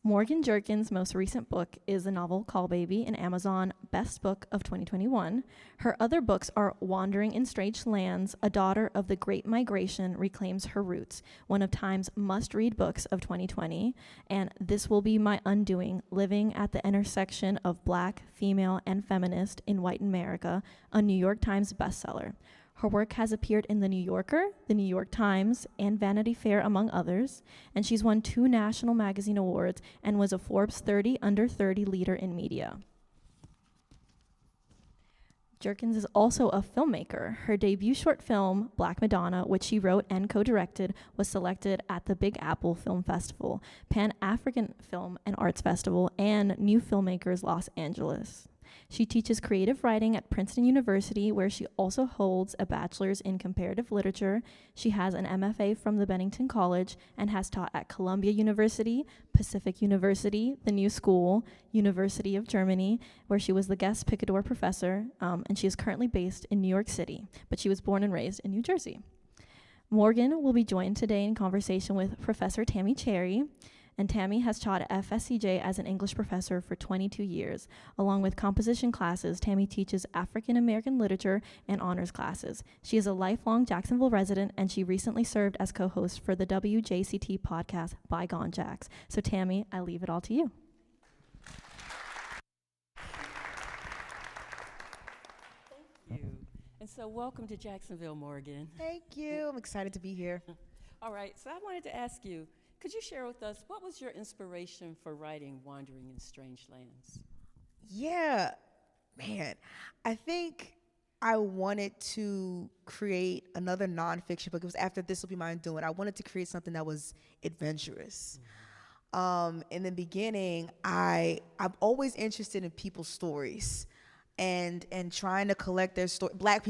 Morgan Jerkins' most recent book is the novel Call Baby, an Amazon Best Book of 2021. Her other books are Wandering in Strange Lands, A Daughter of the Great Migration Reclaims Her Roots, one of Time's must-read books of 2020, and This Will Be My Undoing, Living at the Intersection of Black, Female, and Feminist in White America, a New York Times bestseller. Her work has appeared in The New Yorker, The New York Times, and Vanity Fair, among others, and she's won 2 national magazine awards and was a Forbes 30 Under 30 leader in media. Jerkins is also a filmmaker. Her debut short film, Black Madonna, which she wrote and co-directed, was selected at the Big Apple Film Festival, Pan-African Film and Arts Festival, and New Filmmakers Los Angeles. She teaches creative writing at Princeton University, where she also holds a bachelor's in comparative literature. She has an MFA from the Bennington College and has taught at Columbia University, Pacific University, the New School, University of Germany, where she was the guest Picador professor, and she is currently based in New York City, but she was born and raised in New Jersey. Morgan will be joined today in conversation with Professor Tammy Cherry, and Tammy has taught at FSCJ as an English professor for 22 years. Along with composition classes, Tammy teaches African American literature and honors classes. She is a lifelong Jacksonville resident, and she recently served as co-host for the WJCT podcast, Bygone Jacks. So Tammy, I leave it all to you. Thank you. And so welcome to Jacksonville, Morgan. Thank you. I'm excited to be here. All right, so I wanted to ask you, could you share with us, what was your inspiration for writing Wandering in Strange Lands? Yeah, man. I think I wanted to create another nonfiction book. It was after This Will Be My Undoing. I wanted to create something that was adventurous. In the beginning, I'm always interested in people's stories and trying to collect their story, black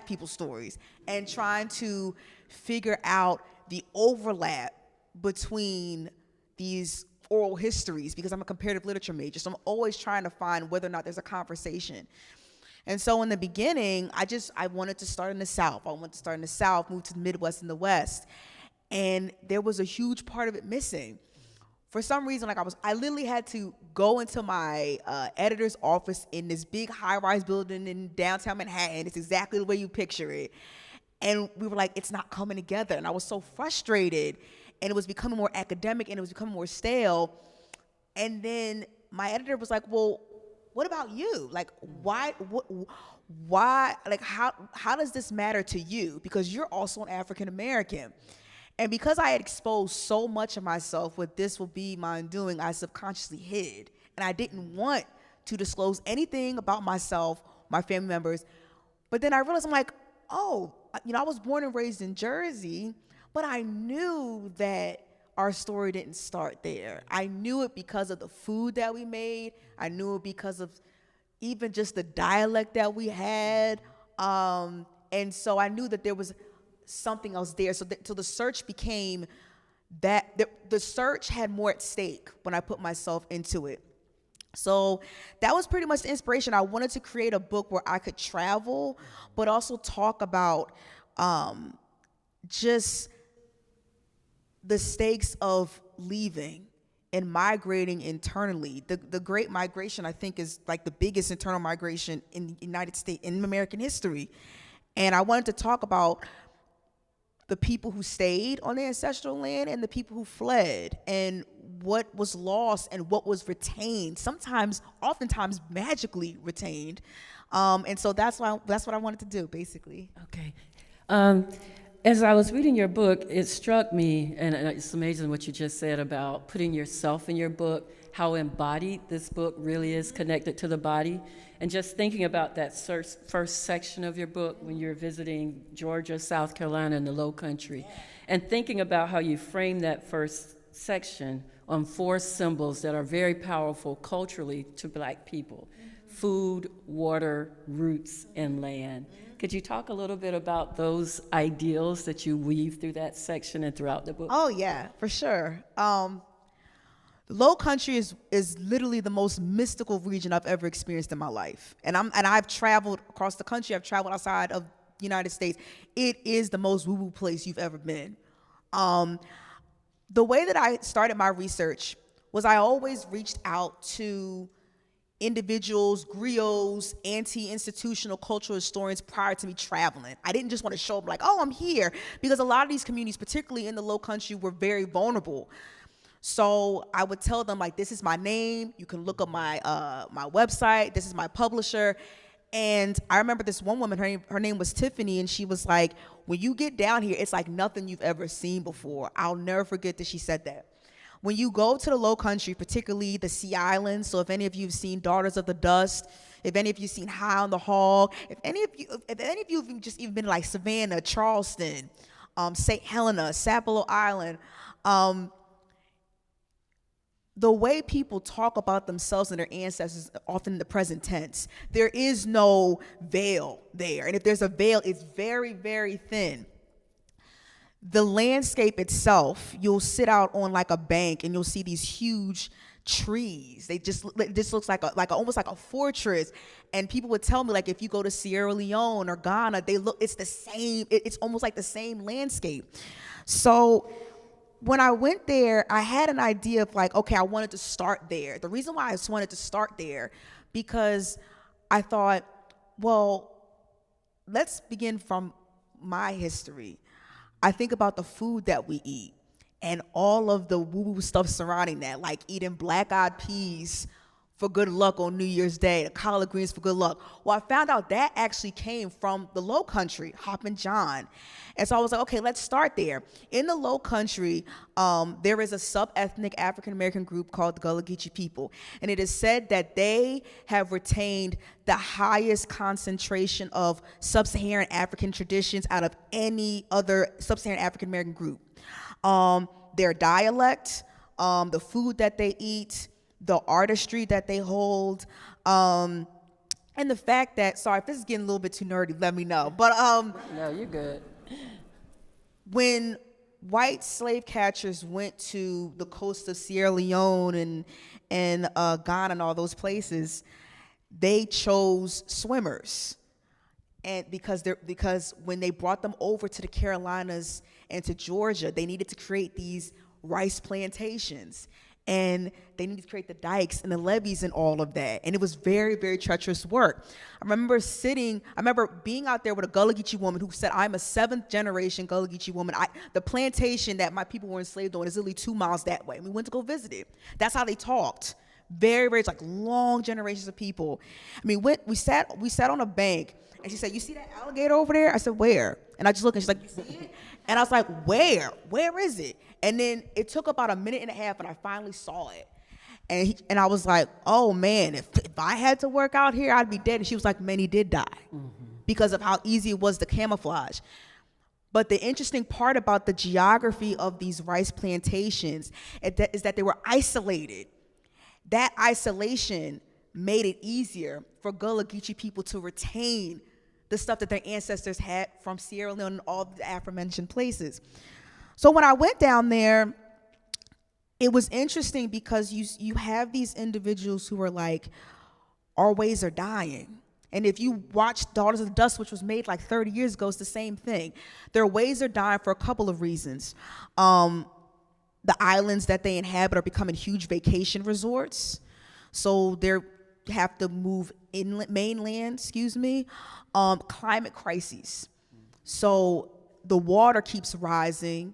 people's stories, and trying to figure out the overlap between these oral histories, because I'm a comparative literature major, so I'm always trying to find whether or not there's a conversation. And so in the beginning, I wanted to start in the South. I wanted to start in the South, move to the Midwest and the West, and there was a huge part of it missing. For some reason, I literally had to go into my editor's office in this big high-rise building in downtown Manhattan. It's exactly the way you picture it. And we were like, it's not coming together. And I was so frustrated. And it was becoming more academic, and it was becoming more stale. And then my editor was like, well, what about you? Like, why, like, how does this matter to you? Because you're also an African American. And because I had exposed so much of myself with This Will Be My Undoing, I subconsciously hid. And I didn't want to disclose anything about myself, my family members. But then I realized, I'm like, oh, I was born and raised in Jersey, but I knew that our story didn't start there. I knew it because of the food that we made. I knew it because of even just the dialect that we had. And so I knew that there was something else there. So the search became that the search had more at stake when I put myself into it. So that was pretty much the inspiration. I wanted to create a book where I could travel, but also talk about just the stakes of leaving and migrating internally. The Great Migration, I think, is like the biggest internal migration in the United States, in American history. And I wanted to talk about the people who stayed on their ancestral land and the people who fled, and what was lost and what was retained, oftentimes magically retained. And so that's what I wanted to do, basically. Okay. As I was reading your book, it struck me, and it's amazing what you just said about putting yourself in your book, how embodied this book really is, connected to the body. And just thinking about that first section of your book when you're visiting Georgia, South Carolina, and the Low Country, and thinking about how you frame that first section on 4 symbols that are very powerful culturally to Black people: food, water, roots, and land. Could you talk a little bit about those ideals that you weave through that section and throughout the book? Oh yeah, for sure. The Low Country is literally the most mystical region I've ever experienced in my life. And I've traveled across the country. I've traveled outside of the United States. It is the most woo-woo place you've ever been. The way that I started my research was I always reached out to individuals, griots, anti-institutional cultural historians prior to me traveling. I didn't just want to show up like, oh, I'm here, because a lot of these communities, particularly in the Low Country, were very vulnerable. So I would tell them, like, this is my name. You can look up my my website. This is my publisher. And I remember this one woman, her name was Tiffany, and she was like, when you get down here, it's like nothing you've ever seen before. I'll never forget that she said that. When you go to the Low Country, particularly the Sea Islands, so if any of you have seen Daughters of the Dust, if any of you have seen High on the Hog, if any of you have just even been like Savannah, Charleston, St. Helena, Sapelo Island, the way people talk about themselves and their ancestors, often in the present tense, there is no veil there. And if there's a veil, it's very, very thin. The landscape itself, you'll sit out on like a bank and you'll see these huge trees. It just looks like almost like a fortress. And people would tell me, like, if you go to Sierra Leone or Ghana, it's the same. It's almost like the same landscape. So when I went there, I had an idea of like, okay, I wanted to start there. The reason why I just wanted to start there, because I thought, well, let's begin from my history. I think about the food that we eat and all of the woo-woo stuff surrounding that, like eating black-eyed peas for good luck on New Year's Day, the collard greens for good luck. Well, I found out that actually came from the Low Country, Hoppin' John. And so I was like, okay, let's start there. In the Low Country, there is a sub-ethnic African-American group called the Gullah Geechee people. And it is said that they have retained the highest concentration of sub-Saharan African traditions out of any other sub-Saharan African-American group. Their dialect, the food that they eat, the artistry that they hold, and the fact that, sorry, if this is getting a little bit too nerdy, let me know. But no, you're good. When white slave catchers went to the coast of Sierra Leone and Ghana and all those places, they chose swimmers, and because when they brought them over to the Carolinas and to Georgia, they needed to create these rice plantations. And they needed to create the dikes and the levees and all of that. And it was very, very treacherous work. I remember being out there with a Gullah Geechee woman who said, I'm a 7th generation Gullah Geechee woman. The plantation that my people were enslaved on is literally 2 miles that way. And we went to go visit it. That's how they talked. Very, very, it's like long generations of people. I mean, we sat on a bank, and she said, you see that alligator over there? I said, where? And I just looked, and she's like, you see it? And I was like, where? Where is it? And then it took about a minute and a half, and I finally saw it. And I was like, oh, man, if I had to work out here, I'd be dead. And she was like, many did die because of how easy it was to camouflage. But the interesting part about the geography of these rice plantations is that they were isolated. That isolation made it easier for Gullah Geechee people to retain the stuff that their ancestors had from Sierra Leone and all the aforementioned places. So when I went down there, it was interesting because you have these individuals who are like, our ways are dying. And if you watch Daughters of the Dust, which was made like 30 years ago, it's the same thing. Their ways are dying for a couple of reasons. The islands that they inhabit are becoming huge vacation resorts. So they have to move mainland, climate crises. So the water keeps rising,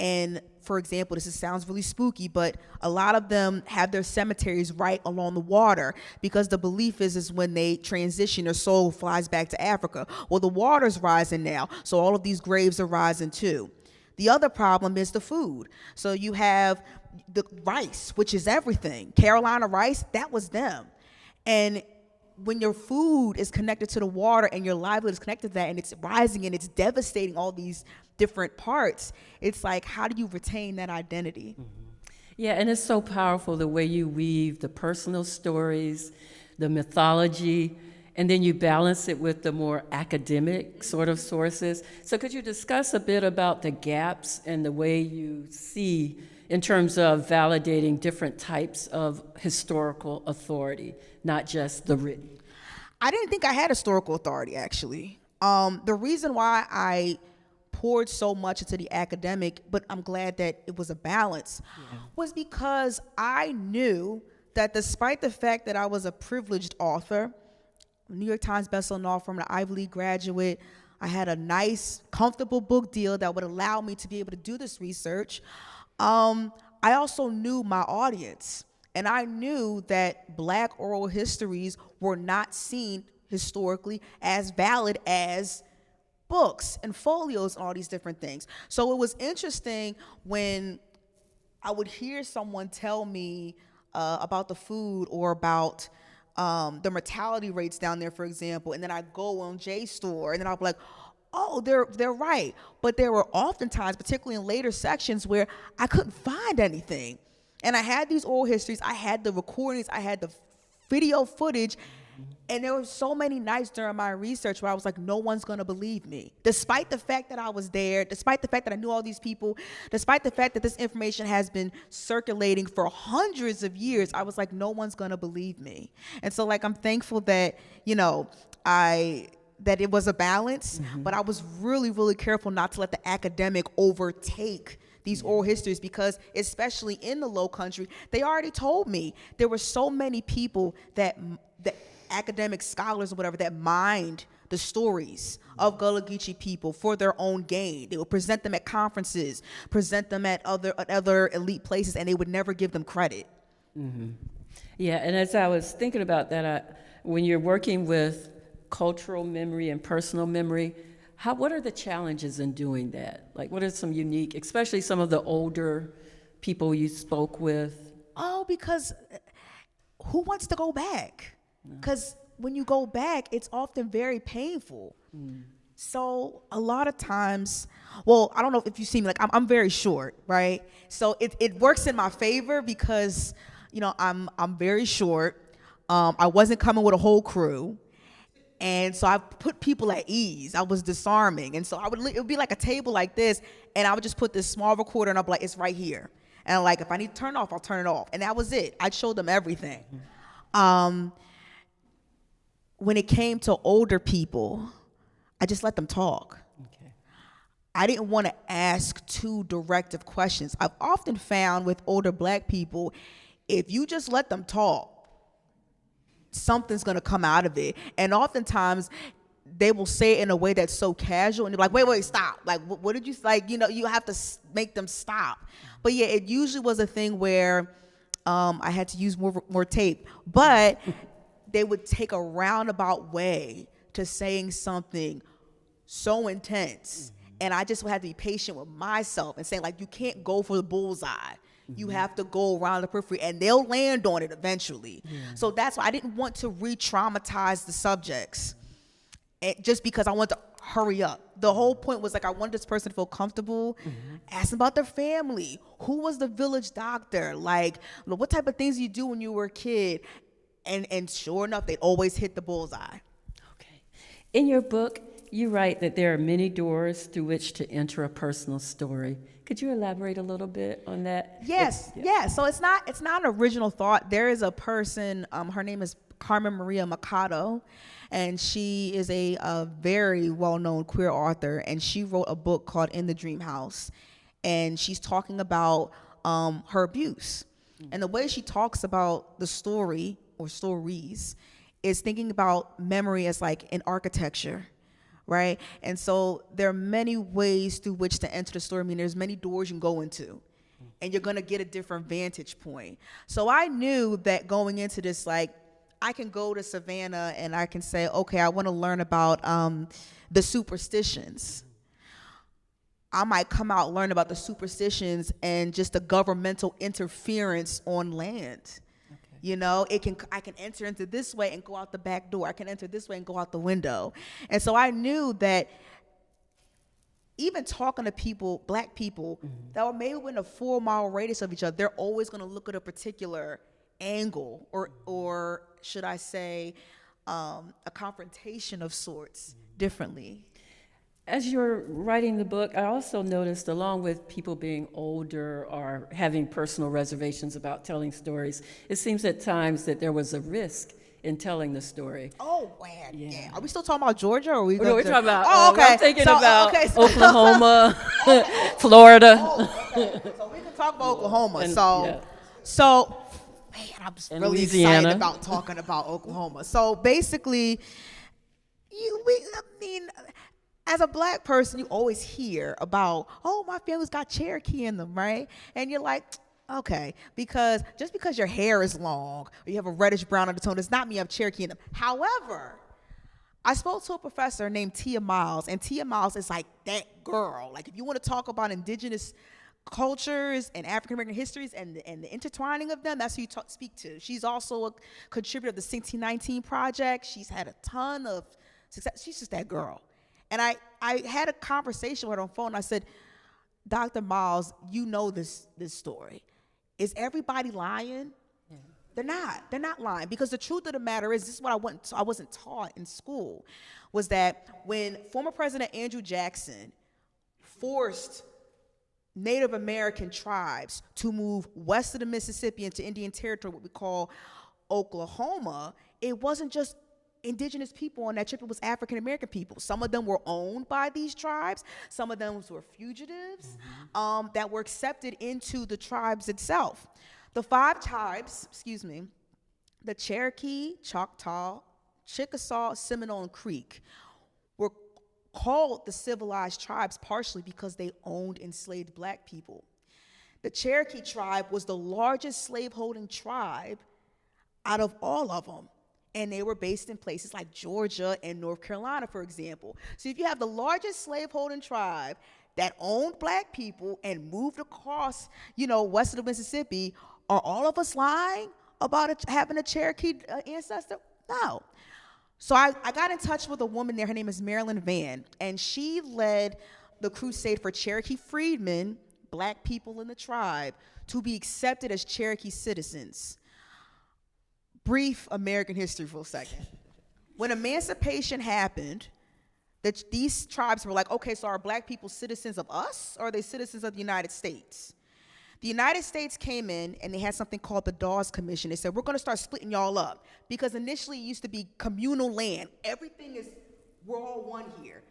and for example, sounds really spooky, but a lot of them have their cemeteries right along the water because the belief is when they transition, their soul flies back to Africa. Well, the water's rising now, so all of these graves are rising too. The other problem is the food. So you have the rice, which is everything. Carolina rice, that was them. And when your food is connected to the water and your livelihood is connected to that, and it's rising and it's devastating all these different parts, it's like, how do you retain that identity? Yeah, and it's so powerful the way you weave the personal stories, the mythology, and then you balance it with the more academic sort of sources. So could you discuss a bit about the gaps and the way you see in terms of validating different types of historical authority, not just the written? I didn't think I had historical authority, actually. The reason why I poured so much into the academic, but I'm glad that it was a balance, was because I knew that despite the fact that I was a privileged author, New York Times bestselling author, I'm an Ivy League graduate, I had a nice, comfortable book deal that would allow me to be able to do this research. I also knew my audience, and I knew that Black oral histories were not seen historically as valid as books and folios and all these different things. So it was interesting when I would hear someone tell me about the food or about the mortality rates down there, for example, and then I go on JSTOR, and then I'll be like, oh, they're right. But there were oftentimes, particularly in later sections, where I couldn't find anything. And I had these oral histories, I had the recordings, I had the video footage, and there were so many nights during my research where I was like, no one's gonna believe me. Despite the fact that I was there, despite the fact that I knew all these people, despite the fact that this information has been circulating for hundreds of years, I was like, no one's gonna believe me. And so like, I'm thankful that, that it was a balance, but I was really, really careful not to let the academic overtake these oral histories, because especially in the Low Country, they already told me there were so many people that academic scholars or whatever that mined the stories of Gullah Geechee people for their own gain. They would present them at conferences, present them at other elite places, and they would never give them credit. Yeah, and as I was thinking about that, when you're working with cultural memory and personal memory, what are the challenges in doing that? Like, what are some unique, especially some of the older people you spoke with? Oh, because who wants to go back? Because when you go back, it's often very painful. So a lot of times, well, I don't know if you see me, like I'm very short, right? So it works in my favor because, I'm very short. I wasn't coming with a whole crew. And so I put people at ease. I was disarming. And so it would be like a table like this, and I would just put this small recorder, and I'd be like, it's right here. And like, if I need to turn it off, I'll turn it off. And that was it. I'd show them everything. When it came to older people, I just let them talk. Okay. I didn't want to ask too directive questions. I've often found with older Black people, if you just let them talk, something's going to come out of it. And oftentimes they will say it in a way that's so casual, and they're like, wait, stop. Like, what did you, like, you have to make them stop. But yeah, it usually was a thing where I had to use more tape, but they would take a roundabout way to saying something so intense. And I just had to be patient with myself and saying, like, you can't go for the bullseye. You have to go around the periphery, and they'll land on it eventually. So that's why I didn't want to re-traumatize the subjects, just because I wanted to hurry up. The whole point was, like, I wanted this person to feel comfortable, asking about their family. Who was the village doctor? Like, what type of things you do when you were a kid? And sure enough, they'd always hit the bullseye. Okay. In your book, you write that there are many doors through which to enter a personal story. Could you elaborate a little bit on that? Yes. So it's not an original thought. There is a person, her name is Carmen Maria Machado, and she is a very well-known queer author, and she wrote a book called In the Dream House, and she's talking about her abuse. And the way she talks about the story or stories is thinking about memory as like an architecture, right? And so there are many ways through which to enter the story. I mean, there's many doors you can go into, and you're gonna get a different vantage point. So I knew that going into this, like, I can go to Savannah and I can say, okay, I wanna learn about the superstitions. I might come out, learn about the superstitions and just the governmental interference on land. Okay. I can enter into this way and go out the back door. I can enter this way and go out the window. And so I knew that even talking to people, Black people, that were maybe within a 4-mile radius of each other, they're always gonna look at a particular angle or should I say, a confrontation of sorts differently. As you're writing the book, I also noticed, along with people being older or having personal reservations about telling stories, it seems at times that there was a risk in telling the story. Oh, man. Yeah. Are we still talking about Georgia, or are we? No, we're talking about. Oh, okay. I'm thinking about okay, Oklahoma, Florida. Oh, okay. So we can talk about Oklahoma. And, so, man, I'm just and really Louisiana. excited about talking about Oklahoma. So basically, I mean, as a black person, you always hear about, oh, my family's got Cherokee in them, right? And you're like, okay, because just because your hair is long or you have a reddish brown undertone does not mean you have Cherokee in them. However, I spoke to a professor named Tia Miles, and Tia Miles is like that girl. Like, if you want to talk about indigenous cultures and African American histories and the intertwining of them, that's who you speak to. She's also a contributor of the 1619 Project. She's had a ton of success. She's just that girl. And I had a conversation with her on the phone. I said, Dr. Miles, you know this story. Is everybody lying? Yeah. They're not lying, because the truth of the matter is, this is what I wasn't taught in school, was that when former President Andrew Jackson forced Native American tribes to move west of the Mississippi into Indian Territory, what we call Oklahoma, it wasn't just indigenous people on that trip, it was African American people. Some of them were owned by these tribes, some of them were fugitives that were accepted into the tribes itself. The 5 tribes, the Cherokee, Choctaw, Chickasaw, Seminole, and Creek, were called the civilized tribes partially because they owned enslaved black people. The Cherokee tribe was the largest slaveholding tribe out of all of them. And they were based in places like Georgia and North Carolina, for example. So if you have the largest slaveholding tribe that owned black people and moved across, west of the Mississippi, are all of us lying about having a Cherokee ancestor? No. So I got in touch with a woman there. Her name is Marilyn Vann, and she led the crusade for Cherokee freedmen, black people in the tribe, to be accepted as Cherokee citizens. Brief American history for a second. When emancipation happened, these tribes were like, okay, so are black people citizens of us, or are they citizens of the United States? The United States came in, and they had something called the Dawes Commission. They said, we're going to start splitting y'all up, because initially it used to be communal land. We're all one here.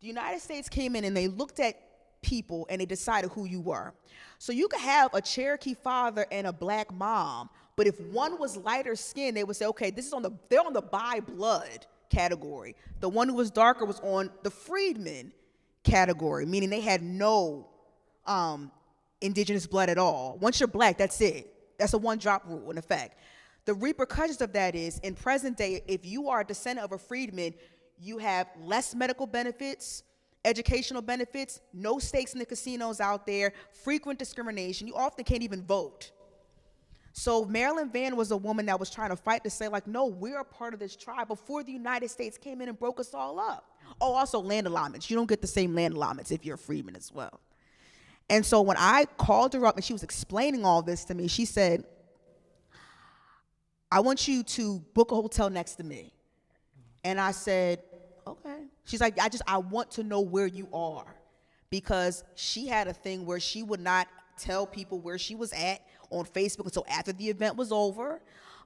The United States came in, and they looked at people, and they decided who you were. So you could have a Cherokee father and a black mom, but if one was lighter skinned, they would say, okay, they're on the by blood category. The one who was darker was on the freedmen category, meaning they had no indigenous blood at all. Once you're black, that's it. That's a one-drop rule in effect. The repercussions of that is, in present day, if you are a descendant of a freedman, you have less medical benefits, educational benefits, no stakes in the casinos out there, frequent discrimination. You often can't even vote. So Marilyn Vann was a woman that was trying to fight to say, like, no, we're a part of this tribe before the United States came in and broke us all up. Oh, also land allotments. You don't get the same land allotments if you're a freedman as well. And so when I called her up and she was explaining all this to me, she said, I want you to book a hotel next to me. And I said, okay. She's like, I want to know where you are, because she had a thing where she would not tell people where she was at on Facebook until after the event was over.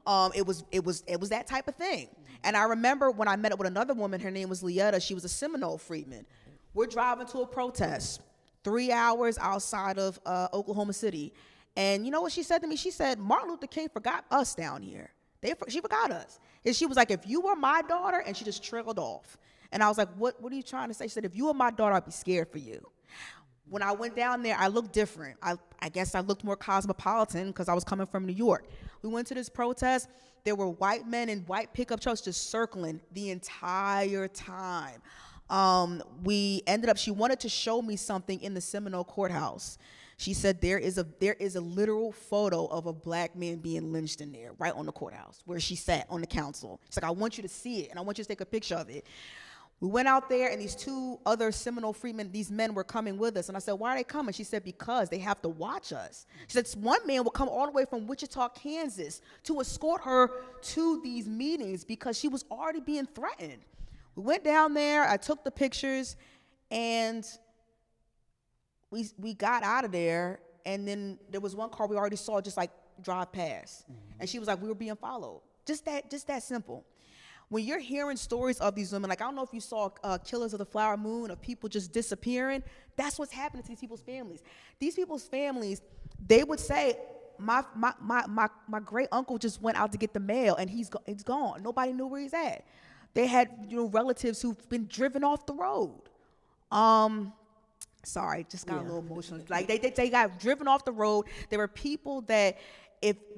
It was that type of thing. And I remember when I met up with another woman, her name was Lietta. She was a Seminole freedman. We're driving to a protest 3 hours outside of Oklahoma City. And you know what she said to me? She said, Martin Luther King forgot us down here. She forgot us. And she was like, if you were my daughter, and she just trailed off. And I was like, what are you trying to say? She said, if you were my daughter, I'd be scared for you. When I went down there, I looked different. I guess I looked more cosmopolitan because I was coming from New York. We went to this protest. There were white men in white pickup trucks just circling the entire time. She wanted to show me something in the Seminole courthouse. She said there is a literal photo of a black man being lynched in there, right on the courthouse where she sat on the council. She's like, I want you to see it, and I want you to take a picture of it. We went out there, and these 2 other Seminole freedmen, these men were coming with us. And I said, why are they coming? She said, because they have to watch us. She said, one man will come all the way from Wichita, Kansas, to escort her to these meetings because she was already being threatened. We went down there, I took the pictures, and we got out of there, and then there was one car we already saw just like drive past. Mm-hmm. And she was like, we were being followed. Just that simple. When you're hearing stories of these women, like I don't know if you saw Killers of the Flower Moon, of people just disappearing, that's what's happening to these people's families. These people's families, they would say, my great uncle just went out to get the mail and he's gone. Nobody knew where he's at. They had, relatives who've been driven off the road. Sorry, just got a little emotional. Like they got driven off the road. There were people that,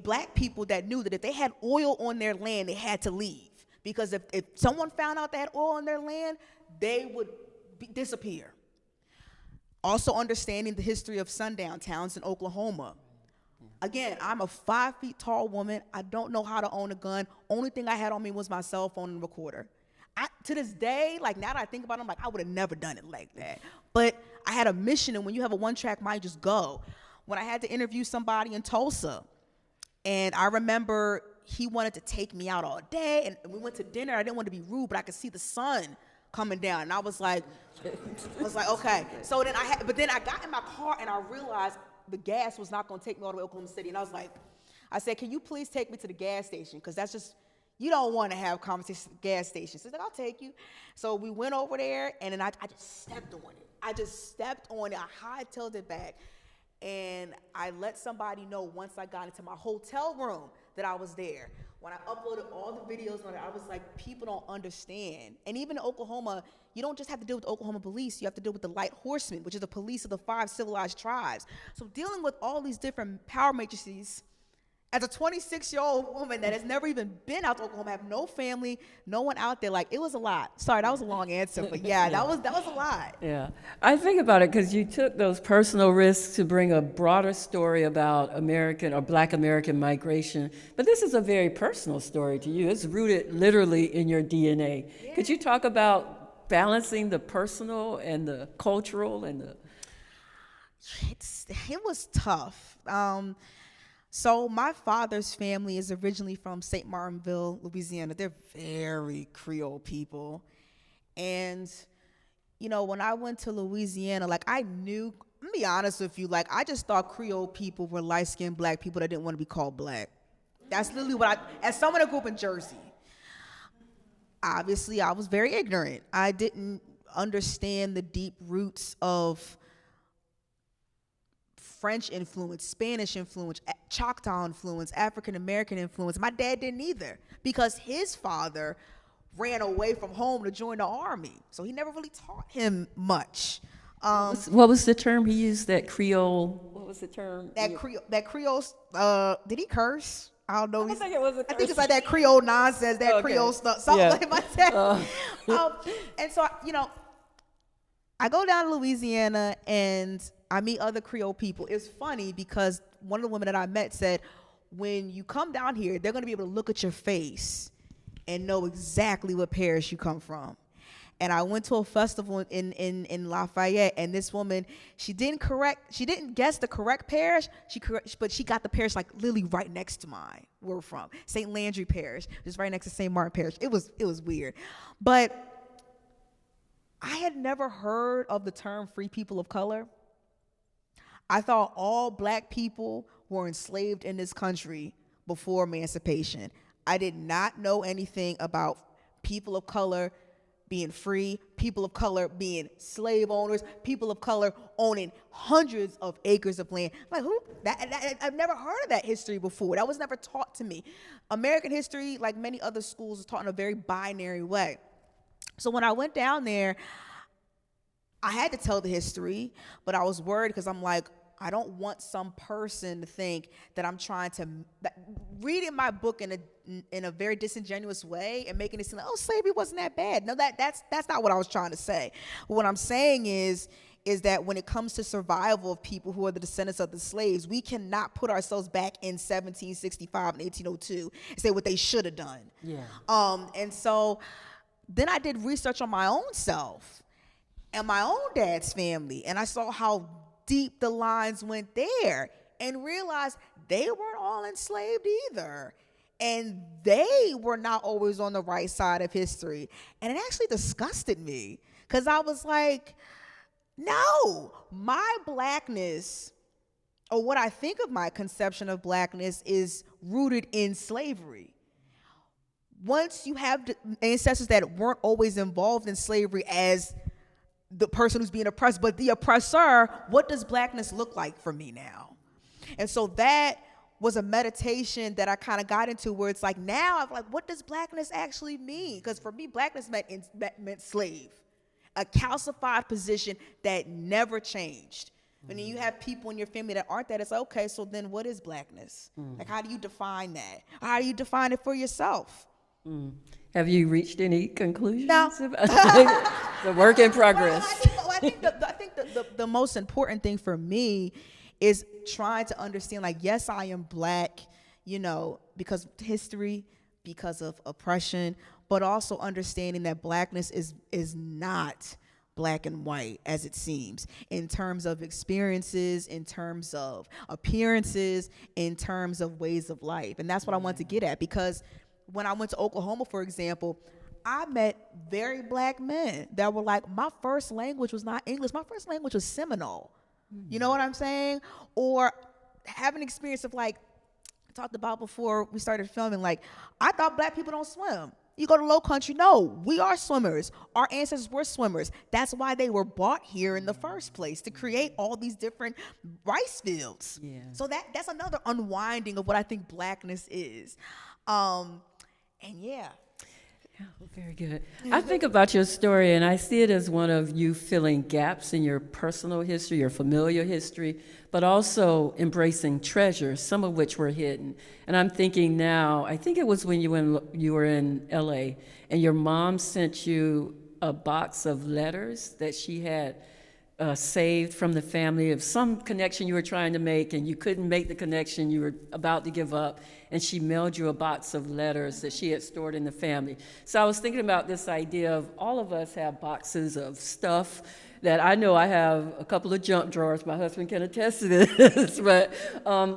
black people that knew that if they had oil on their land, they had to leave. Because if someone found out they had oil on their land, they would disappear. Also understanding the history of sundown towns in Oklahoma. Again, I'm a 5 feet tall woman. I don't know how to own a gun. Only thing I had on me was my cell phone and recorder. To this day, like now that I think about it, I'm like, I would have never done it like that. But I had a mission, and when you have a one-track mind, just go. When I had to interview somebody in Tulsa, and I remember he wanted to take me out all day, and we went to dinner. I didn't want to be rude, but I could see the sun coming down, and I was like, okay. So then I got in my car, and I realized the gas was not going to take me all the way to Oklahoma City, and I said, can you please take me to the gas station? Because that's just, you don't want to have conversations at the gas station. So he's like, I'll take you. So we went over there, and then I just stepped on it. I hightailed it back, and I let somebody know once I got into my hotel room that I was there. When I uploaded all the videos on it, I was like, people don't understand. And even in Oklahoma, you don't just have to deal with the Oklahoma police, you have to deal with the light horsemen, which is the police of the 5 civilized tribes. So dealing with all these different power matrices, as a 26-year-old woman that has never even been out to Oklahoma, have no family, no one out there, like, it was a lot. Sorry, that was a long answer, but yeah, that was a lot. Yeah, I think about it because you took those personal risks to bring a broader story about American or Black American migration, but this is a very personal story to you. It's rooted literally in your DNA. Yeah. Could you talk about balancing the personal and the cultural and the... It was tough. So my father's family is originally from St. Martinville, Louisiana. They're very Creole people. And, when I went to Louisiana, like I knew, let me be honest with you, like I just thought Creole people were light-skinned Black people that didn't want to be called Black. That's literally as someone that grew up in Jersey, obviously I was very ignorant. I didn't understand the deep roots of French influence, Spanish influence, Choctaw influence, African American influence. My dad didn't either because his father ran away from home to join the army. So he never really taught him much. What was the term he used, that Creole? What was the term? That Creole, did he curse? I don't know. I think it was a curse. I think it's like that Creole nonsense, that Creole stuff, something like that. And so, I go down to Louisiana and I meet other Creole people. It's funny because one of the women that I met said, when you come down here, they're going to be able to look at your face and know exactly what parish you come from. And I went to a festival in Lafayette, and this woman, she didn't guess the correct parish, but she got the parish like literally right next to mine, where we're from, St. Landry Parish, just right next to St. Martin Parish. It was weird. But I had never heard of the term free people of color. I thought all Black people were enslaved in this country before emancipation. I did not know anything about people of color being free, people of color being slave owners, people of color owning hundreds of acres of land. Like, I've never heard of that history before. That was never taught to me. American history, like many other schools, is taught in a very binary way. So when I went down there, I had to tell the history, but I was worried because I'm like, I don't want some person to think that I'm trying to reading my book in a very disingenuous way and making it seem like, oh, slavery wasn't that bad. No, that's not what I was trying to say. What I'm saying is that when it comes to survival of people who are the descendants of the slaves, we cannot put ourselves back in 1765 and 1802 and say what they should have done. Yeah. And so then I did research on my own self and my own dad's family, and I saw how deep the lines went there and realized they weren't all enslaved either. And they were not always on the right side of history. And it actually disgusted me because I was like, no, my Blackness, or what I think of my conception of Blackness, is rooted in slavery. once you have the ancestors that weren't always involved in slavery as the person who's being oppressed, but the oppressor, what does blackness look like for me now? And so that was a meditation that I kind of got into, where it's like, now I'm like, what does blackness actually mean? Because for me, blackness meant slave, a calcified position that never changed. When you have people in your family that aren't that, it's like, okay, so then what is blackness? Like, how do you define that? How do you define it for yourself? Have you reached any conclusions? No. The work in progress. I think the most important thing for me is trying to understand, like, yes, I am black, you know, because of history, because of oppression, but also understanding that blackness is not black and white as it seems, in terms of experiences, in terms of appearances, in terms of ways of life. And that's what I wanted to get at, because when I went to Oklahoma, for example, I met very black men that were like, my first language was not English, my first language was Seminole. You know what I'm saying? Or have an experience of, like, I talked about before we started filming, like, I thought black people don't swim. You go to low country, no, we are swimmers. Our ancestors were swimmers. That's why they were brought here in the first place, to create all these different rice fields. Yeah. So that's another unwinding of what I think blackness is. And yeah. Yeah, very good. I think about your story, and I see it as one of you filling gaps in your personal history, your familiar history, but also embracing treasures, some of which were hidden. And I'm thinking now, I think it was when you were in LA, and your mom sent you a box of letters that she had saved from the family of some connection you were trying to make, and you couldn't make the connection, you were about to give up, and she mailed you a box of letters that she had stored in the family. So I was thinking about this idea of all of us have boxes of stuff that I know I have a couple of junk drawers, my husband can attest to this, but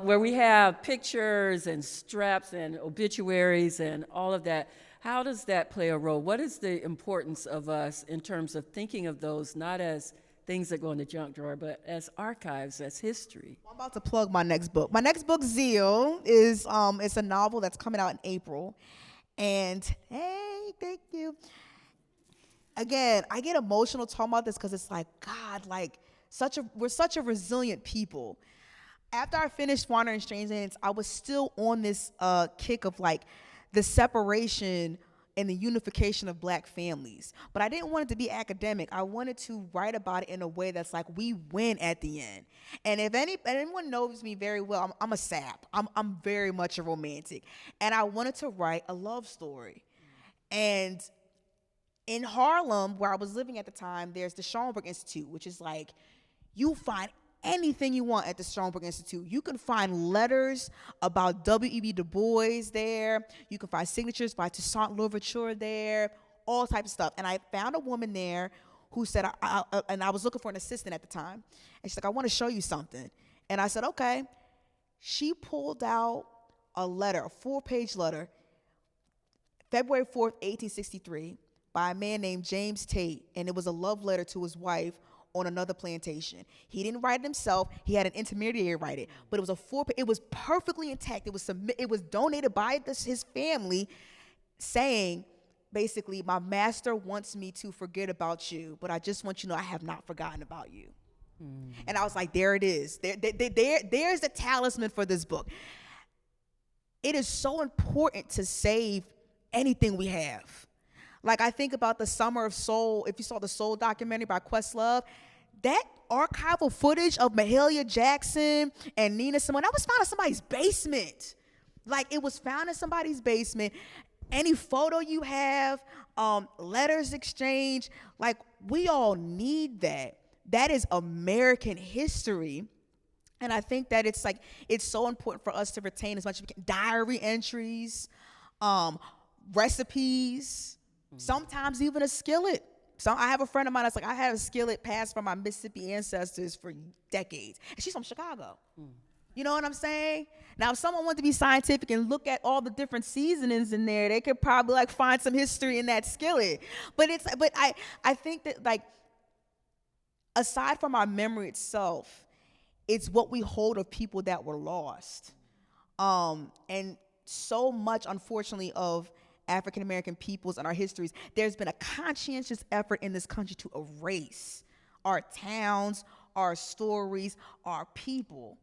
where we have pictures and straps and obituaries and all of that. How does that play a role? What is the importance of us in terms of thinking of those not as things that go in the junk drawer, but as archives, as history? I'm about to plug my next book. My next book, Zeal, is it's a novel that's coming out in April. And hey, thank you. Again, I get emotional talking about this because it's like, God, like, we're such a resilient people. After I finished Wandering Strangelands, I was still on this kick of, like, the separation and the unification of black families. But I didn't want it to be academic. I wanted to write about it in a way that's like, we win at the end. And if anyone knows me very well, I'm a sap. I'm very much a romantic. And I wanted to write a love story. And in Harlem, where I was living at the time, there's the Schoenberg Institute, which is like, you find anything you want at the Schoenberg Institute. You can find letters about W.E.B. Du Bois there. You can find signatures by Toussaint Louverture there, all types of stuff. And I found a woman there who said, and I was looking for an assistant at the time. And she's like, I want to show you something. And I said, okay. She pulled out a letter, a 4-page letter, February 4th, 1863, by a man named James Tate. And it was a love letter to his wife on another plantation. He didn't write it himself. He had an intermediary write it. But it was it was perfectly intact. It was donated by his family, saying, basically, my master wants me to forget about you, but I just want you to know I have not forgotten about you. And I was like, there it is. There's the talisman for this book. It is so important to save anything we have. Like, I think about the Summer of Soul. If you saw the Soul documentary by Questlove, that archival footage of Mahalia Jackson and Nina Simone, that was found in somebody's basement. Like, it was found in somebody's basement. Any photo you have, letters exchanged, like, we all need that. That is American history. And I think that it's so important for us to retain as much as we can. Diary entries, recipes, sometimes even a skillet. So I have a friend of mine that's like, I had a skillet passed from my Mississippi ancestors for decades. And she's from Chicago. You know what I'm saying? Now, if someone wanted to be scientific and look at all the different seasonings in there, they could probably like find some history in that skillet. But I think that, like, aside from our memory itself, it's what we hold of people that were lost. And so much, unfortunately, of African American peoples and our histories, there's been a conscientious effort in this country to erase our towns, our stories, our people.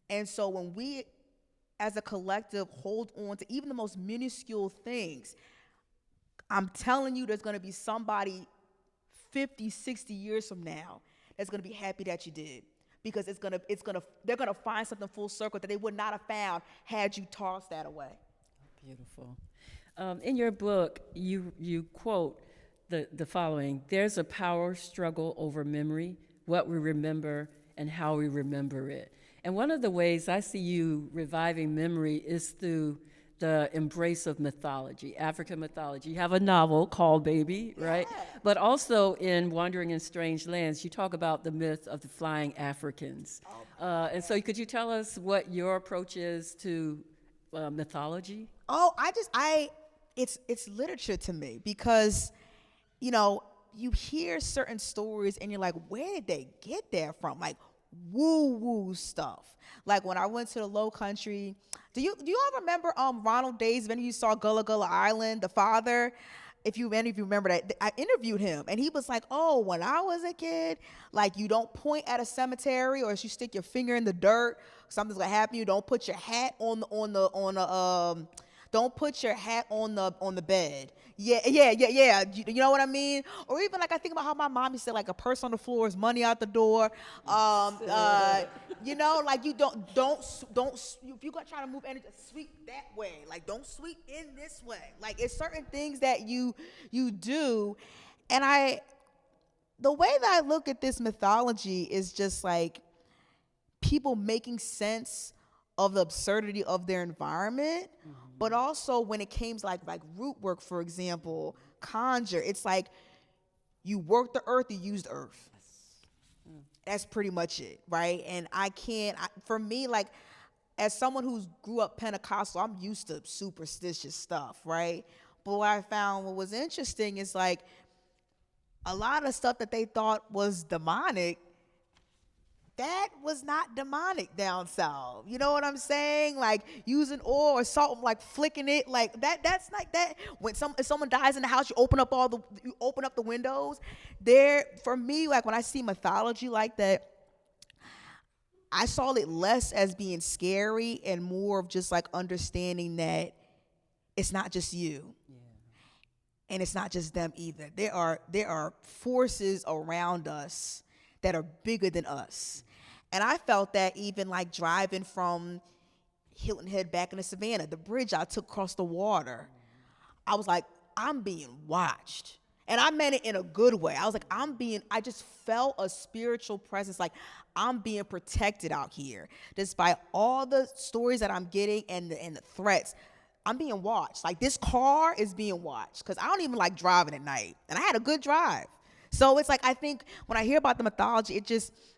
And so when we, as a collective, hold on to even the most minuscule things, I'm telling you, there's going to be somebody 50, 60 years from now that's going to be happy that you did. Because they're going to find something full circle that they would not have found had you tossed that away. Beautiful. In your book, you quote the following: "There's a power struggle over memory, what we remember, and how we remember it." And one of the ways I see you reviving memory is through the embrace of mythology, African mythology. You have a novel called Baby, right? Yeah. But also in Wandering in Strange Lands, you talk about the myth of the flying Africans. And so could you tell us what your approach is to mythology? Oh, it's literature to me because, you hear certain stories and you're like, where did they get that from? Like woo-woo stuff. Like when I went to the Low Country, do you all remember Ronald Days when you saw Gullah Gullah Island, the father? If you remember that, I interviewed him and he was like, oh, when I was a kid, like you don't point at a cemetery or if you stick your finger in the dirt, something's gonna happen. You don't put your hat don't put your hat on the bed. Yeah. You know what I mean? Or even like I think about how my mom used to say, like, a purse on the floor is money out the door. Like you don't if you're gonna try to move energy, sweep that way. Like don't sweep in this way. Like it's certain things that you do, and the way that I look at this mythology is just like people making sense of the absurdity of their environment, but also when it came to like root work, for example, conjure, it's like you work the earth, you use the earth. That's pretty much it, right? And for me, like, as someone who's grew up Pentecostal, I'm used to superstitious stuff, right? But what I found what was interesting is like a lot of stuff that they thought was demonic, that was not demonic down south. You know what I'm saying? Like using oil or salt, like flicking it, like that's like that. When if someone dies in the house, you open up the windows. For me, like when I see mythology like that, I saw it less as being scary and more of just like understanding that it's not just you. And it's not just them either. There are forces around us that are bigger than us. And I felt that even like driving from Hilton Head back into Savannah, the bridge I took across the water, I was like, I'm being watched. And I meant it in a good way. I was like, I just felt a spiritual presence, like I'm being protected out here. Despite all the stories that I'm getting and the threats, I'm being watched. Like this car is being watched because I don't even like driving at night. And I had a good drive. So it's like, I think when I hear about the mythology,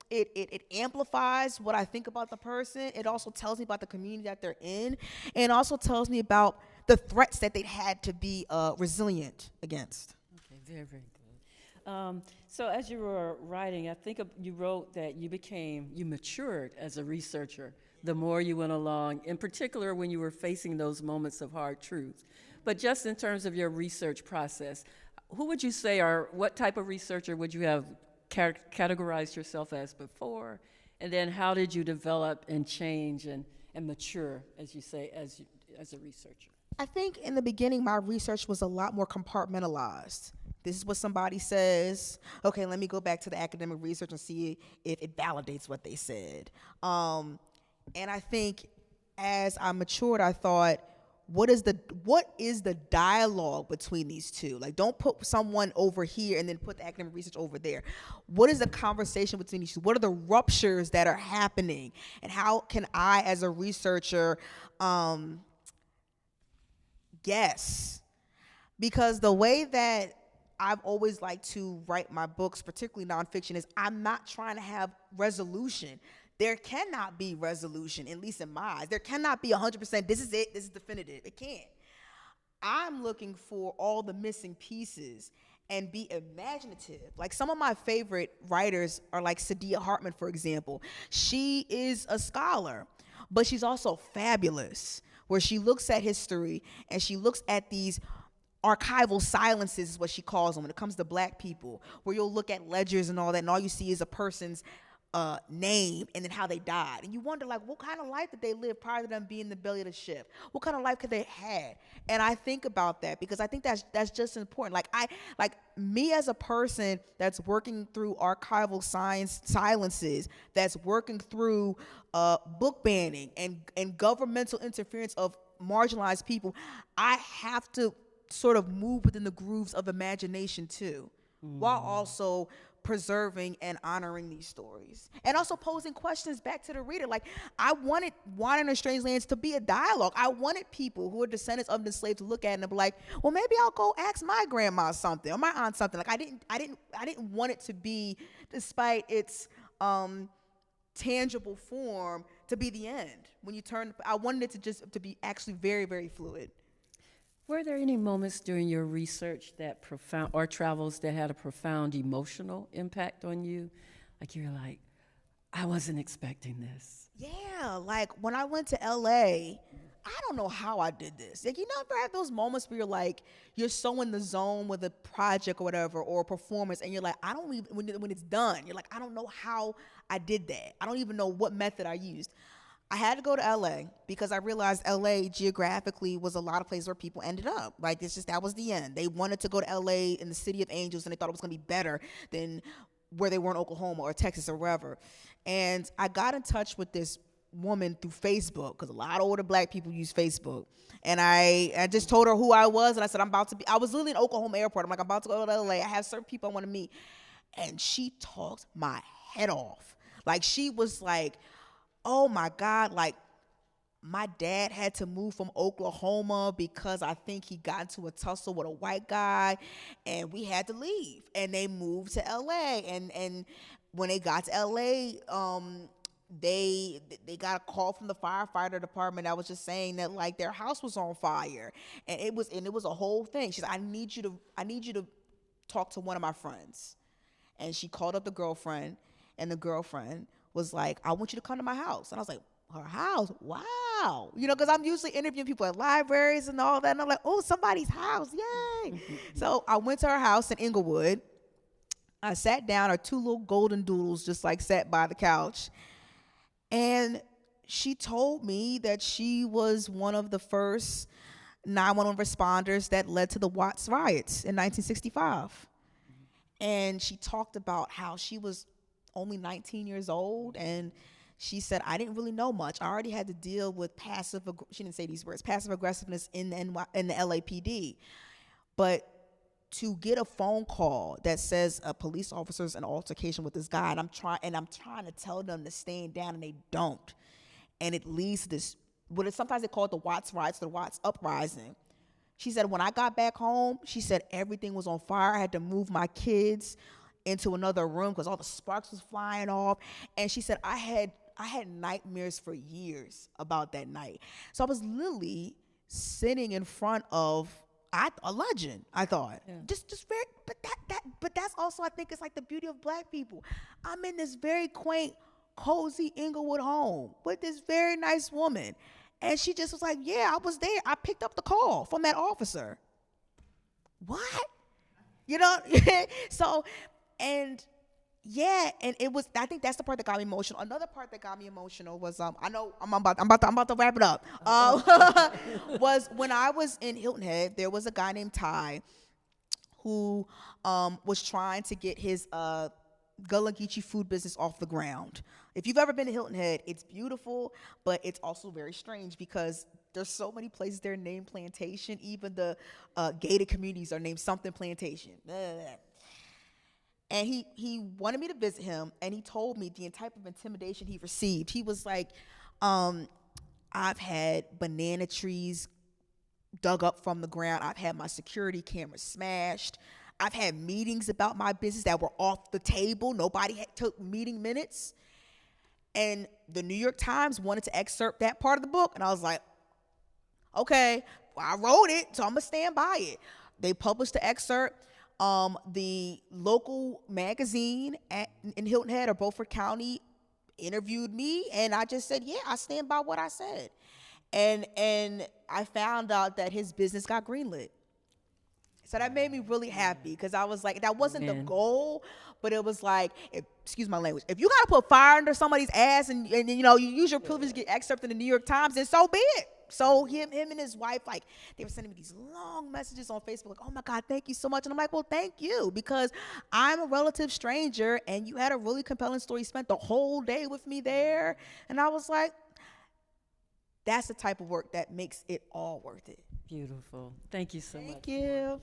it amplifies what I think about the person. It also tells me about the community that they're in. And also tells me about the threats that they had to be resilient against. Okay, very, very good. So as you were writing, I think you wrote that you matured as a researcher the more you went along, in particular when you were facing those moments of hard truth. But just in terms of your research process, who would you say, or what type of researcher would you have categorized yourself as before? And then how did you develop and change and mature, as you say, as a researcher? I think in the beginning, my research was a lot more compartmentalized. This is what somebody says. Okay, let me go back to the academic research and see if it validates what they said. And I think as I matured, I thought, what is the dialogue between these two? Like, don't put someone over here and then put the academic research over there. What is the conversation between these two? What are the ruptures that are happening? And how can I, as a researcher, guess? Because the way that I've always liked to write my books, particularly nonfiction, is I'm not trying to have resolution. There cannot be resolution, at least in my eyes. There cannot be 100%, this is it, this is definitive. It can't. I'm looking for all the missing pieces and be imaginative. Like, some of my favorite writers are like Saidiya Hartman, for example. She is a scholar, but she's also fabulous, where she looks at history and she looks at these archival silences is what she calls them when it comes to black people, where you'll look at ledgers and all that, and all you see is a person's name and then how they died. And you wonder, like, what kind of life did they live prior to them being in the belly of the ship? What kind of life could they have? And I think about that because I think that's just important. Like me as a person that's working through archival silences, that's working through book banning and governmental interference of marginalized people, I have to sort of move within the grooves of imagination too, while also preserving and honoring these stories, and also posing questions back to the reader. Like, I wanted Water in a Strange Lands to be a dialogue. I wanted people who are descendants of the slave to look at it and be like, well, maybe I'll go ask my grandma something or my aunt something. Like, I didn't want it to be, despite its tangible form, to be the end. When you turn, I wanted it to be actually very, very fluid. Were there any moments during your research that or travels that had a profound emotional impact on you? Like you're like, I wasn't expecting this. Yeah, like when I went to LA, I don't know how I did this. Like, you never have those moments where you're like, you're so in the zone with a project or whatever, or a performance, and you're like, I don't even, when it's done, you're like, I don't know how I did that. I don't even know what method I used. I had to go to LA because I realized LA geographically was a lot of places where people ended up. Like, it's just, that was the end. They wanted to go to LA in the city of angels, and they thought it was going to be better than where they were in Oklahoma or Texas or wherever. And I got in touch with this woman through Facebook, because a lot of older black people use Facebook. And I just told her who I was, and I said, I was literally in Oklahoma airport. I'm like, I'm about to go to LA. I have certain people I want to meet. And she talked my head off. Like, she was like, oh my God, like, my dad had to move from Oklahoma because I think he got into a tussle with a white guy, and we had to leave. And they moved to LA. And when they got to LA, they got a call from the firefighter department that was just saying that, like, their house was on fire. And it was a whole thing. She said, I need you to talk to one of my friends. And she called up the girlfriend, and the girlfriend was like, I want you to come to my house. And I was like, her house? Wow. You know, because I'm usually interviewing people at libraries and all that. And I'm like, oh, somebody's house. Yay. So I went to her house in Inglewood. I sat down. Her two little golden doodles just like sat by the couch. And she told me that she was one of the first 911 responders that led to the Watts riots in 1965. And she talked about how she was only 19 years old, and she said, I didn't really know much. I already had to deal with she didn't say these words, passive aggressiveness in the LAPD. But to get a phone call that says a police officer's in altercation with this guy, and I'm trying to tell them to stand down, and they don't. And it leads to this, sometimes they call it the Watts riots, the Watts uprising. She said, when I got back home, she said everything was on fire. I had to move my kids into another room because all the sparks was flying off. And she said, I had nightmares for years about that night. So I was literally sitting in front of a legend, I thought. Yeah. Just very, but that's also, I think, it's like the beauty of black people. I'm in this very quaint, cozy Inglewood home with this very nice woman. And she just was like, yeah, I was there. I picked up the call from that officer. What? You know? So, and yeah, and it was, I think that's the part that got me emotional. Another part that got me emotional was, I know I'm about to wrap it up. Was when I was in Hilton Head, there was a guy named Ty who was trying to get his Gullah Geechee food business off the ground. If you've ever been to Hilton Head, it's beautiful, but it's also very strange because there's so many places there named Plantation. Even the gated communities are named something Plantation. And he wanted me to visit him, and he told me the type of intimidation he received. He was like, I've had banana trees dug up from the ground. I've had my security cameras smashed. I've had meetings about my business that were off the table. Nobody took meeting minutes. And the New York Times wanted to excerpt that part of the book. And I was like, okay, well, I wrote it, so I'm going to stand by it. They published the excerpt. The local magazine in Hilton Head or Beaufort County interviewed me, and I just said, yeah, I stand by what I said. And I found out that his business got greenlit. So that made me really happy because I was like, that wasn't the Amen. goal, but it was like, excuse my language, if you got to put fire under somebody's ass and you know, you use your privilege to get excerpted in the New York Times, then so be it. So him and his wife, like, they were sending me these long messages on Facebook, like, oh my God, thank you so much. And I'm like, well, thank you, because I'm a relative stranger and you had a really compelling story. You spent the whole day with me there. And I was like, that's the type of work that makes it all worth it. Beautiful. Thank you so much. Thank you.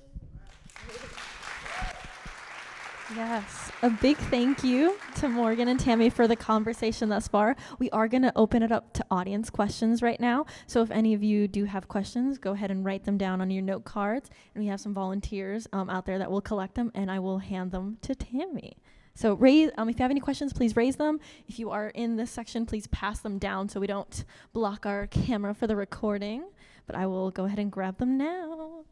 Yes, a big thank you to Morgan and Tammy for the conversation thus far. We are going to open it up to audience questions right now. So if any of you do have questions, go ahead and write them down on your note cards. And we have some volunteers out there that will collect them, and I will hand them to Tammy. So if you have any questions, please raise them. If you are in this section, please pass them down so we don't block our camera for the recording. But I will go ahead and grab them now.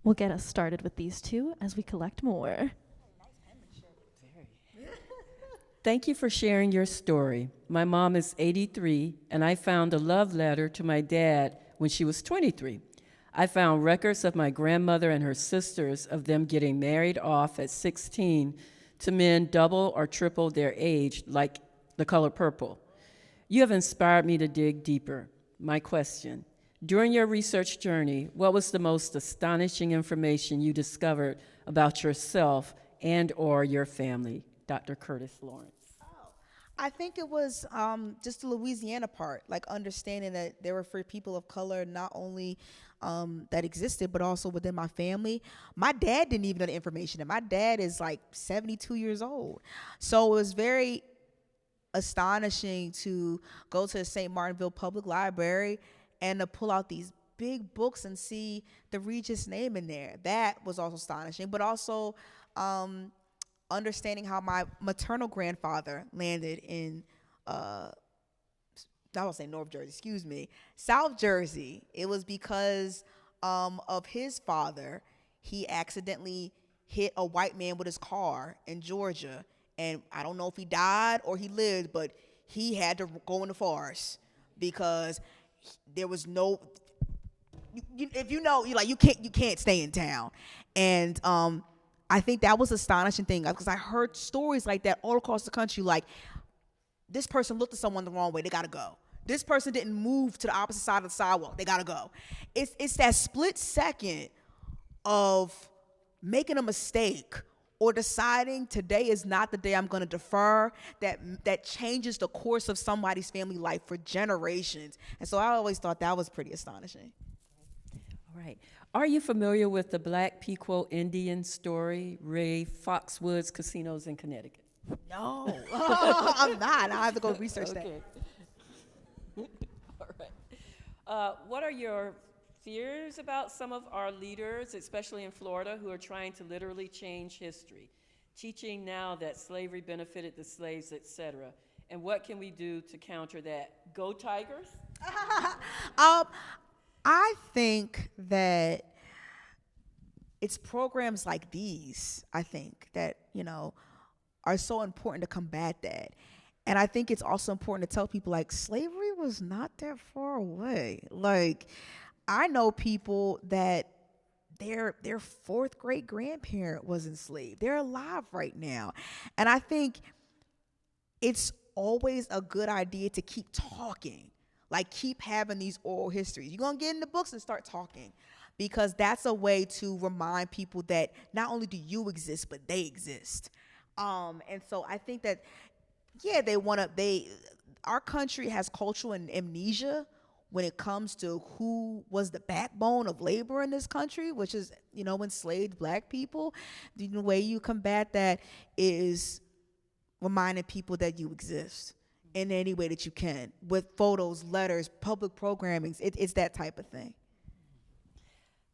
We'll get us started with these two as we collect more. Thank you for sharing your story. My mom is 83, and I found a love letter to my dad when she was 23. I found records of my grandmother and her sisters of them getting married off at 16 to men double or triple their age, like The Color Purple. You have inspired me to dig deeper. My question: during your research journey, what was the most astonishing information you discovered about yourself and or your family? Dr. Curtis Lawrence. I think it was just the Louisiana part, like understanding that there were free people of color not only that existed, but also within my family. My dad didn't even know the information, and my dad is like 72 years old. So it was very astonishing to go to the St. Martinville Public Library and to pull out these big books and see the Regis name in there. That was also astonishing, but also understanding how my maternal grandfather landed in, I won't say North Jersey, excuse me, South Jersey. It was because of his father. He accidentally hit a white man with his car in Georgia. And I don't know if he died or he lived, but he had to go in the forest because there was no, if you know, you can't stay in town. And I think that was an astonishing thing because I heard stories like that all across the country. Like, this person looked at someone the wrong way, they gotta go. This person didn't move to the opposite side of the sidewalk, they gotta go. It's that split second of making a mistake or deciding today is not the day I'm gonna defer that changes the course of somebody's family life for generations. And so I always thought that was pretty astonishing. All right. Are you familiar with the Black Pequot Indian story, Ray Foxwoods Casinos in Connecticut? No, I'm not. I have to go research that. All right. What are your fears about some of our leaders, especially in Florida, who are trying to literally change history, teaching now that slavery benefited the slaves, etc.? And what can we do to counter that? Go Tigers? I think that it's programs like these, I think, that, are so important to combat that. And I think it's also important to tell people, like, slavery was not that far away. Like, I know people that their fourth great grandparent was enslaved. They're alive right now. And I think it's always a good idea to keep talking. Like, keep having these oral histories. You're going to get in the books and start talking, because that's a way to remind people that not only do you exist, but they exist. And so I think that, yeah, our country has cultural amnesia when it comes to who was the backbone of labor in this country, which is, enslaved Black people. The way you combat that is reminding people that you exist in any way that you can, with photos, letters, public programming. It's that type of thing.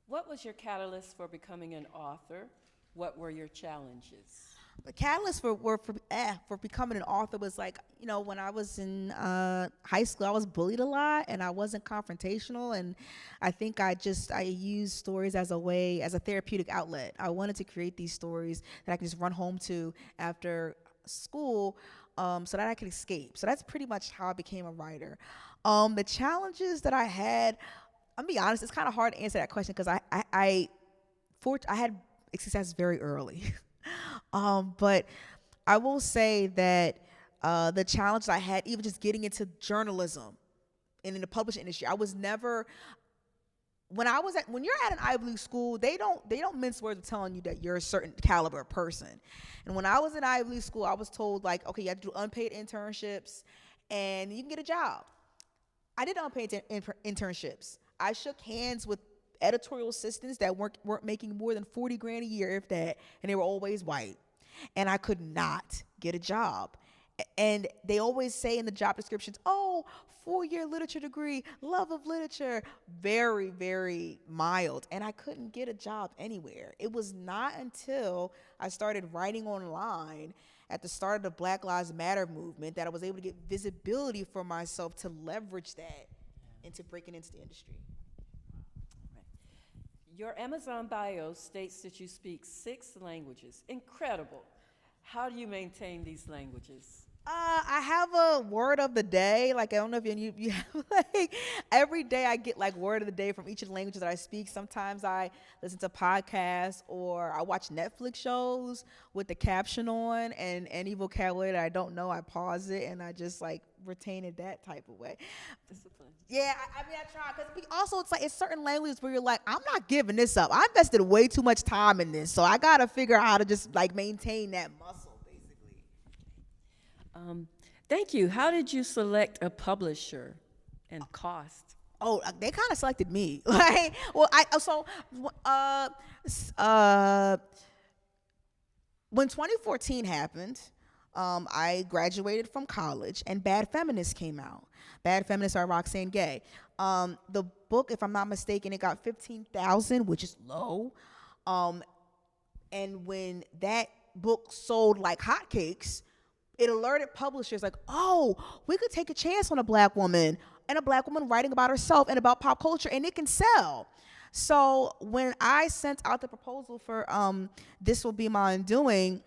What was your catalyst for becoming an author? What were your challenges? The catalyst for becoming an author was like, when I was in high school, I was bullied a lot and I wasn't confrontational. And I think I used stories as a therapeutic outlet. I wanted to create these stories that I could just run home to after school, so that I could escape. So that's pretty much how I became a writer. The challenges that I had, I'm gonna be honest, it's kind of hard to answer that question because I had success very early. But I will say that the challenge I had, even just getting into journalism and in the publishing industry, I was never. When you're at an Ivy League school, they don't mince words with telling you that you're a certain caliber of person. And when I was in Ivy League school, I was told, like, okay, you have to do unpaid internships, and you can get a job. I did unpaid internships. I shook hands with editorial assistants that weren't making more than $40,000 a year, if that, and they were always white. And I could not get a job. And they always say in the job descriptions, oh, 4-year literature degree, love of literature, very, very mild. And I couldn't get a job anywhere. It was not until I started writing online at the start of the Black Lives Matter movement that I was able to get visibility for myself to leverage that into breaking into the industry. Your Amazon bio states that you speak 6 languages. Incredible. How do you maintain these languages? I have a word of the day. Like, I don't know if you have, like, every day I get like word of the day from each of the languages that I speak. Sometimes I listen to podcasts or I watch Netflix shows with the caption on, and any vocabulary that I don't know, I pause it and I just like retain it that type of way. Discipline. Yeah, I mean, I try, because also it's certain languages where you're like, I'm not giving this up. I invested way too much time in this, so I gotta figure out how to just like maintain that muscle. Thank you. How did you select a publisher and cost? Oh, they kind of selected me. Like, well, when 2014 happened, I graduated from college and Bad Feminist came out. Bad Feminist by Roxane Gay. The book, if I'm not mistaken, it got 15,000, which is low. And when that book sold like hotcakes, it alerted publishers like, oh, we could take a chance on a Black woman, and a Black woman writing about herself and about pop culture, and it can sell. So when I sent out the proposal for This Will Be My Undoing,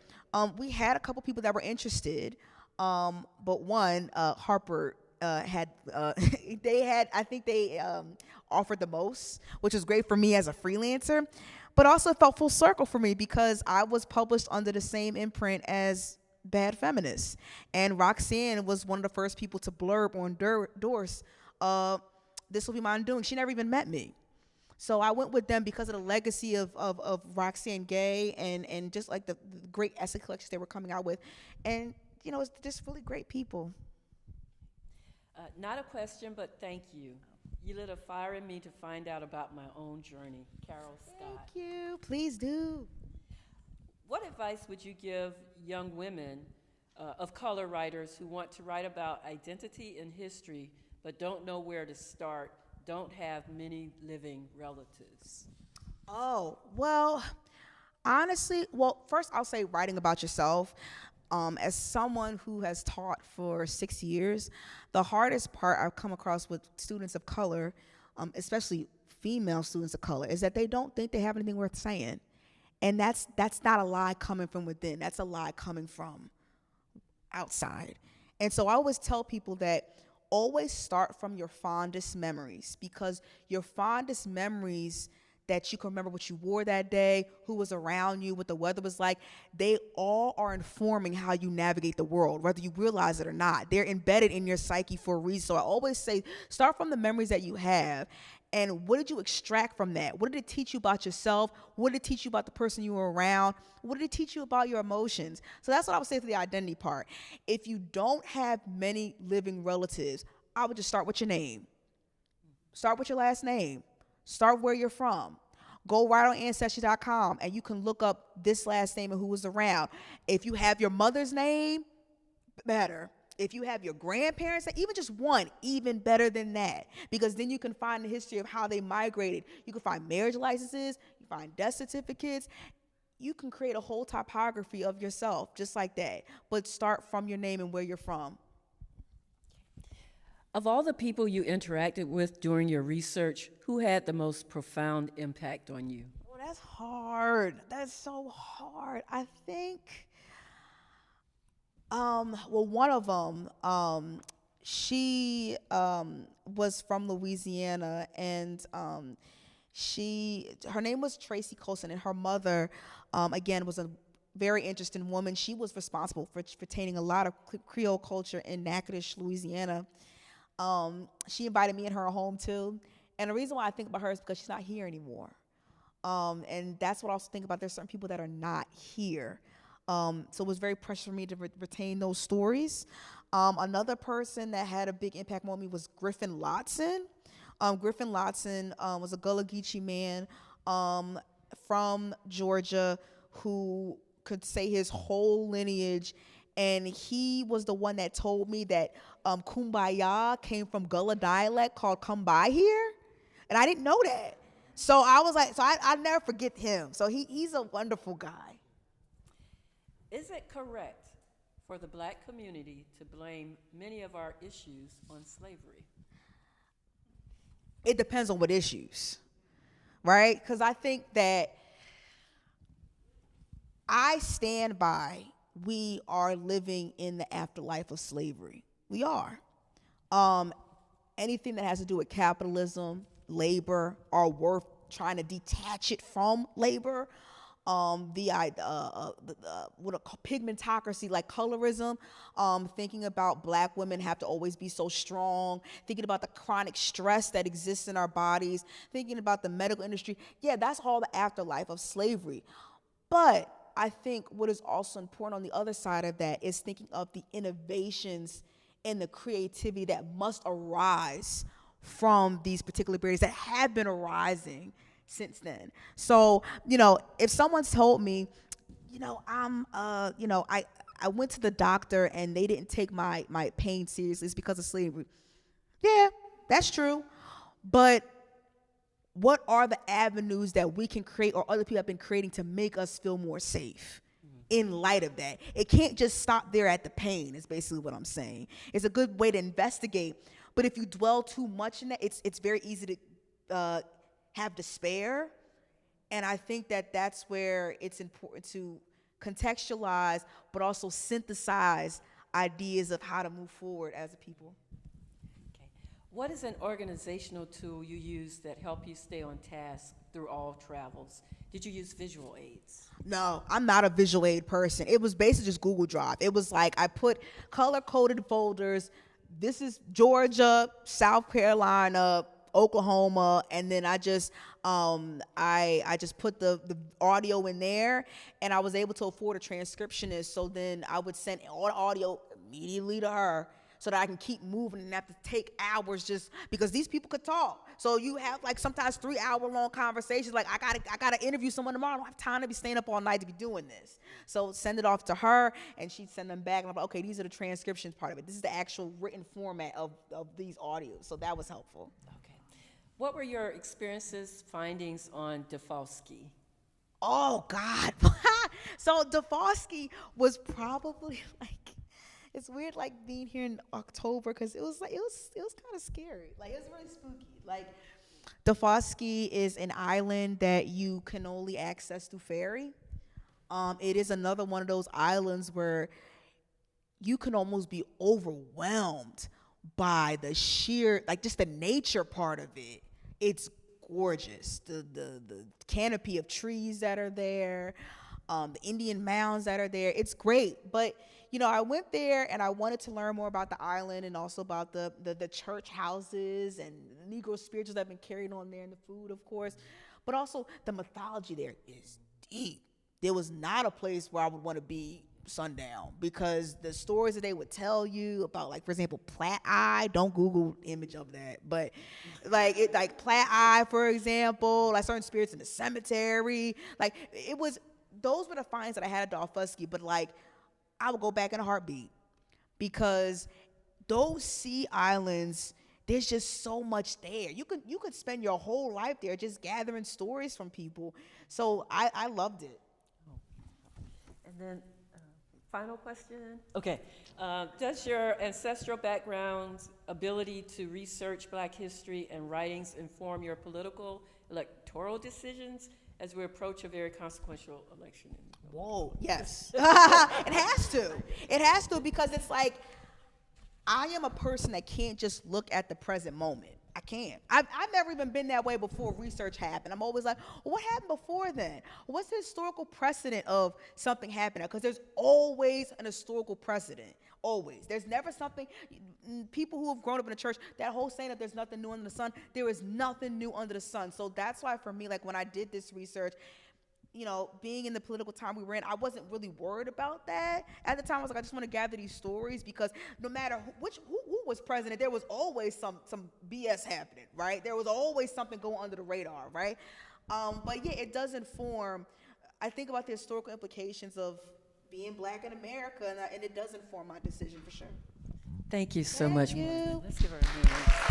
we had a couple people that were interested, but one, Harper, I think they offered the most, which was great for me as a freelancer, but also it felt full circle for me because I was published under the same imprint as Bad Feminist, and Roxane was one of the first people to blurb or endorse This Will Be My Undoing. She never even met me, so I went with them because of the legacy of Roxane Gay and just like the great essay collections they were coming out with, and it's just really great people. Not a question, but thank you. You lit a fire in me to find out about my own journey. Carol Scott. Thank you. Please do. What advice would you give young women of color writers who want to write about identity and history but don't know where to start, don't have many living relatives? Oh, well, honestly, first I'll say writing about yourself. As someone who has taught for 6 years, the hardest part I've come across with students of color, especially female students of color, is that they don't think they have anything worth saying. And that's not a lie coming from within. That's a lie coming from outside. And so I always tell people that always start from your fondest memories, because your fondest memories that you can remember what you wore that day, who was around you, what the weather was like, they all are informing how you navigate the world, whether you realize it or not. They're embedded in your psyche for a reason. So I always say, start from the memories that you have. And what did you extract from that? What did it teach you about yourself? What did it teach you about the person you were around? What did it teach you about your emotions? So that's what I would say for the identity part. If you don't have many living relatives, I would just start with your name. Start with your last name. Start where you're from. Go right on Ancestry.com and you can look up this last name and who was around. If you have your mother's name, better. If you have your grandparents, even just one, even better than that, because then you can find the history of how they migrated. You can find marriage licenses, you find death certificates. you can create a whole topography of yourself just like that, but start from your name and where you're from. Of all the people you interacted with during your research, who had the most profound impact on you? Oh, that's hard. That's so hard. I think, well, one of them, she was from Louisiana, and her name was Tracy Colson, and her mother, again, was a very interesting woman. She was responsible for retaining a lot of Creole culture in Natchitoches, Louisiana. She invited me and her home too. And the reason why I think about her is because she's not here anymore. And that's what I also think about. There's certain people that are not here. So it was very precious for me to retain those stories. Another person that had a big impact on me was Griffin Lotson. Griffin Lotson was a Gullah Geechee man from Georgia who could say his whole lineage. And he was the one that told me that kumbaya came from Gullah dialect called come by here. And I didn't know that. So I was like, I never forget him. So he's a wonderful guy. Is it correct for the Black community to blame many of our issues on slavery? It depends on what issues, right? Because I think that I stand by we are living in the afterlife of slavery. We are. Anything that has to do with capitalism, labor, are worth trying to detach it from labor. Pigmentocracy, like colorism, thinking about Black women have to always be so strong, thinking about the chronic stress that exists in our bodies, thinking about the medical industry. Yeah, that's all the afterlife of slavery. But I think what is also important on the other side of that is thinking of the innovations and the creativity that must arise from these particular barriers that have been arising since then. So, if someone's told me, I went to the doctor and they didn't take my pain seriously, it's because of slavery. Yeah, that's true. But what are the avenues that we can create or other people have been creating to make us feel more safe in light of that? It can't just stop there at the pain, is basically what I'm saying. It's a good way to investigate. But if you dwell too much in that, it's very easy to have despair. And I think that that's where it's important to contextualize, but also synthesize ideas of how to move forward as a people. What is an organizational tool you use that help you stay on task through all travels? Did you use visual aids? No, I'm not a visual aid person. It was basically just Google Drive. It was like I put color-coded folders. This is Georgia, South Carolina, Oklahoma, and then I just put the audio in there, and I was able to afford a transcriptionist. So then I would send all the audio immediately to her, so that I can keep moving and have to take hours just because these people could talk. So you have like sometimes 3-hour-long conversations. Like I gotta interview someone tomorrow. I don't have time to be staying up all night to be doing this. So send it off to her, and she'd send them back. And I'm like, okay, these are the transcriptions part of it. This is the actual written format of these audios. So that was helpful. Okay. What were your experiences, findings on Dafalski? Oh God. So Dafalski was probably like, it's weird, like being here in October, because it was kind of scary. Like it was really spooky. Like Dafalski is an island that you can only access through ferry. It is another one of those islands where you can almost be overwhelmed by the sheer, like just the nature part of it. It's gorgeous. The canopy of trees that are there, the Indian mounds that are there. It's great, but I went there and I wanted to learn more about the island and also about the church houses and the Negro spirituals that have been carried on there, and the food, of course. But also the mythology there is deep. There was not a place where I would want to be sundown, because the stories that they would tell you about, like, for example, Plat Eye, don't Google image of that, but like Plat Eye, for example, like certain spirits in the cemetery, like those were the finds that I had at Dafalski. But like, I would go back in a heartbeat, because those sea islands, there's just so much there. You could spend your whole life there just gathering stories from people. So I loved it. And then, final question. Okay. Does your ancestral background's ability to research Black history and writings inform your political, electoral decisions as we approach a very consequential election? Whoa, yes. It has to. It has to, because it's like, I am a person that can't just look at the present moment. I can't. I've never even been that way before research happened. I'm always like, well, what happened before then? What's the historical precedent of something happening? Because there's always an historical precedent. Always. There's never something, people who have grown up in the church, that whole saying that there's nothing new under the sun, there is nothing new under the sun. So that's why for me, like when I did this research, you know, being in the political time we were in, I wasn't really worried about that. At the time, I was like, I just want to gather these stories, because no matter who was president, there was always some BS happening, right? There was always something going under the radar, right? But yeah, it does inform. I think about the historical implications of being Black in America, and it does inform my decision for sure. Thank you so much, you. Morgan. Let's give her a hand.